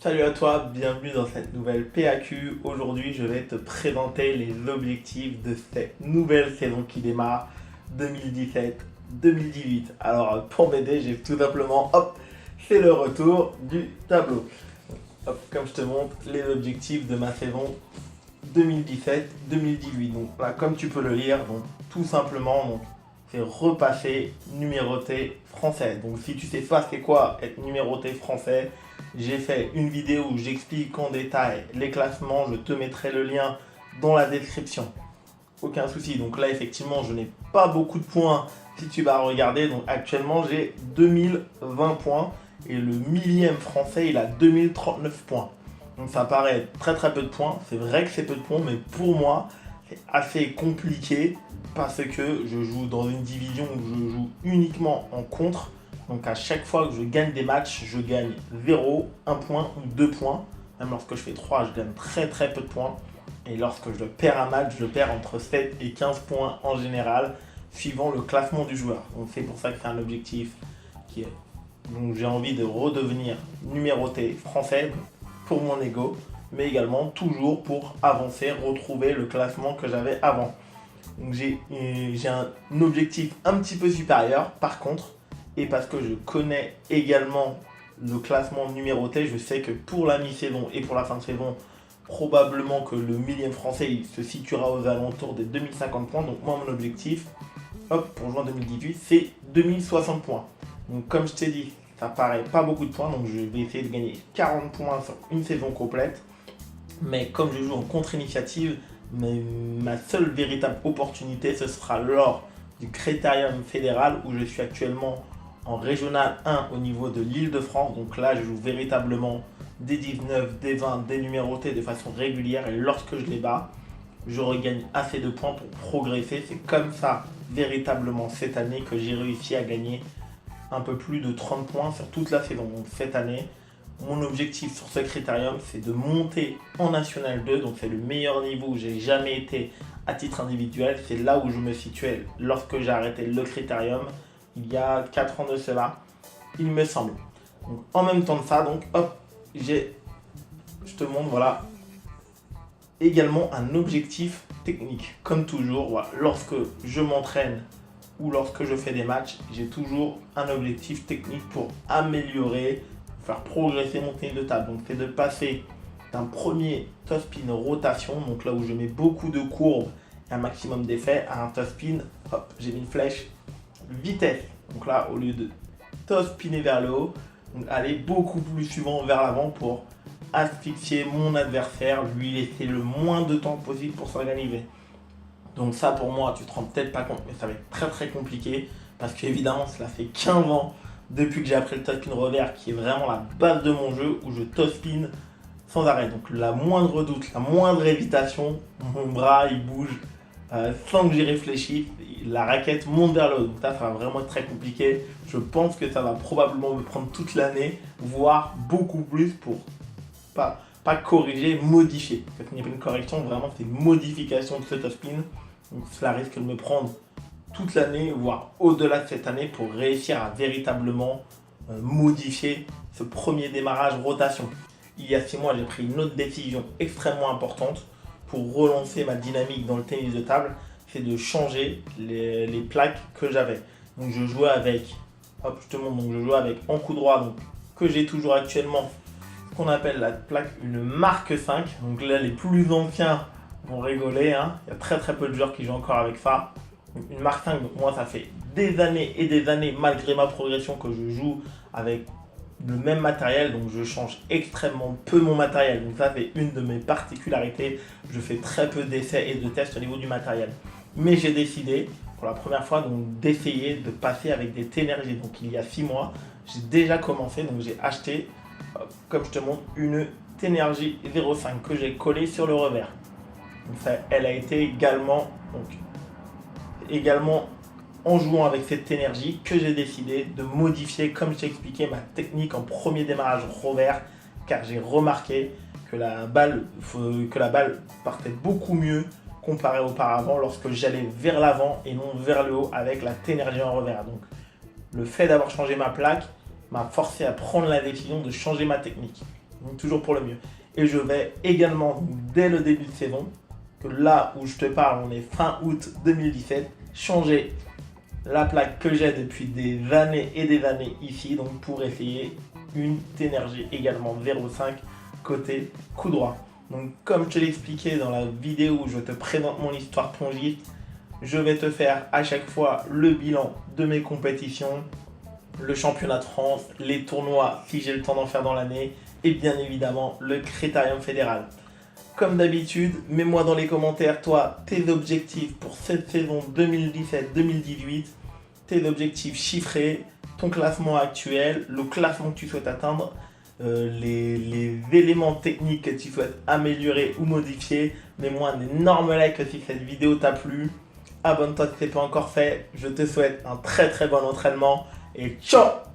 Salut à toi, bienvenue dans cette nouvelle PAQ. Aujourd'hui, je vais te présenter les objectifs de cette nouvelle saison qui démarre 2017-2018. Alors, pour m'aider, j'ai tout simplement, hop, c'est le retour du tableau. Hop, comme je te montre les objectifs de ma saison 2017-2018. Donc là, comme tu peux le lire, donc tout simplement, donc c'est repasser numéroté français. Donc si tu sais pas c'est quoi être numéroté français, j'ai fait une vidéo où j'explique en détail les classements. Je te mettrai le lien dans la description. Aucun souci. Donc là, effectivement, je n'ai pas beaucoup de points si tu vas regarder. Donc actuellement, j'ai 2020 points et le millième français, il a 2039 points. Donc ça paraît très très peu de points. C'est vrai que c'est peu de points, mais pour moi, c'est assez compliqué parce que je joue dans une division où je joue uniquement en contre. Donc à chaque fois que je gagne des matchs, je gagne 0, 1 point ou 2 points. Même lorsque je fais 3, je gagne très très peu de points. Et lorsque je perds un match, je perds entre 7 et 15 points en général, suivant le classement du joueur. Donc c'est pour ça que c'est un objectif qui est... Donc j'ai envie de redevenir numéroté français pour mon ego, mais également toujours pour avancer, retrouver le classement que j'avais avant. Donc j'ai un objectif un petit peu supérieur, par contre, et parce que je connais également le classement numéroté, je sais que pour la mi-saison et pour la fin de saison, probablement que le millième français il se situera aux alentours des 2050 points. Donc moi mon objectif, hop, pour juin 2018, c'est 2060 points. Donc comme je t'ai dit, ça paraît pas beaucoup de points, donc je vais essayer de gagner 40 points sur une saison complète. Mais comme je joue en contre-initiative, ma seule véritable opportunité, ce sera lors du Critérium fédéral où je suis actuellement en régional 1 au niveau de l'Île-de-France. Donc là, je joue véritablement des 19, des 20, des numérotés de façon régulière. Et lorsque je les bats, je regagne assez de points pour progresser. C'est comme ça, véritablement, cette année que j'ai réussi à gagner un peu plus de 30 points sur toute la saison. Donc cette année, mon objectif sur ce critérium, c'est de monter en National 2. Donc c'est le meilleur niveau où j'ai jamais été à titre individuel. C'est là où je me situais lorsque j'ai arrêté le critérium, il y a 4 ans de cela, il me semble. Donc, en même temps de ça, donc hop, je te montre, voilà, également un objectif technique. Comme toujours, voilà, lorsque je m'entraîne ou lorsque je fais des matchs, j'ai toujours un objectif technique pour améliorer, faire progresser mon tennis de table. Donc c'est de passer d'un premier top spin rotation, donc là où je mets beaucoup de courbes et un maximum d'effets, à un top spin, hop, j'ai mis une flèche vitesse. Donc là, au lieu de top spinner vers le haut, donc aller beaucoup plus souvent vers l'avant pour asphyxier mon adversaire, lui laisser le moins de temps possible pour s'organiser. Donc ça pour moi, tu te rends peut-être pas compte, mais ça va être très très compliqué parce qu'évidemment, cela fait 15 ans depuis que j'ai appris le top spin revers qui est vraiment la base de mon jeu où je top spin sans arrêt. Donc la moindre doute, la moindre hésitation, mon bras il bouge sans que j'y réfléchisse, la raquette monte vers le haut. Donc ça va vraiment être très compliqué. Je pense que ça va probablement me prendre toute l'année, voire beaucoup plus pour pas corriger, modifier. En fait, il n'y a pas une correction, vraiment c'est une modification de ce top spin. Donc cela risque de me prendre toute l'année, voire au-delà de cette année pour réussir à véritablement modifier ce premier démarrage rotation. Il y a 6 mois, j'ai pris une autre décision extrêmement importante pour relancer ma dynamique dans le tennis de table, c'est de changer les plaques que j'avais. Donc je jouais avec, hop, je te montre, donc je jouais avec en coup droit, donc, que j'ai toujours actuellement, ce qu'on appelle la plaque une marque 5. Donc là, les plus anciens vont rigoler, hein. Il y a très très peu de joueurs qui jouent encore avec ça. Donc, une marque 5, donc moi ça fait des années et des années, malgré ma progression, que je joue avec le même matériel, donc je change extrêmement peu mon matériel. Donc ça c'est une de mes particularités, je fais très peu d'essais et de tests au niveau du matériel. Mais j'ai décidé pour la première fois donc d'essayer de passer avec des Tenergy. Donc il y a 6 mois, j'ai déjà commencé, donc j'ai acheté, comme je te montre, une Tenergy 05 que j'ai collée sur le revers. Donc ça, elle a été également en jouant avec cette énergie que j'ai décidé de modifier, comme je t'ai expliqué, ma technique en premier démarrage revers, car j'ai remarqué que la balle partait beaucoup mieux comparé auparavant lorsque j'allais vers l'avant et non vers le haut avec la Tenergy en revers. Donc le fait d'avoir changé ma plaque m'a forcé à prendre la décision de changer ma technique. donc toujours pour le mieux. Et je vais également, dès le début de saison, que là où je te parle, on est fin août 2017, changer la plaque que j'ai depuis des années et des années ici, donc pour essayer une Tenergy également 0,5 côté coup droit. Donc comme je te l'ai expliqué dans la vidéo où je te présente mon histoire plongiste, je vais te faire à chaque fois le bilan de mes compétitions, le championnat de France, les tournois si j'ai le temps d'en faire dans l'année et bien évidemment le critérium fédéral. Comme d'habitude, mets-moi dans les commentaires, toi, tes objectifs pour cette saison 2017-2018, tes objectifs chiffrés, ton classement actuel, le classement que tu souhaites atteindre, les éléments techniques que tu souhaites améliorer ou modifier. Mets-moi un énorme like si cette vidéo t'a plu. Abonne-toi si ce n'est pas encore fait. Je te souhaite un très très bon entraînement et ciao!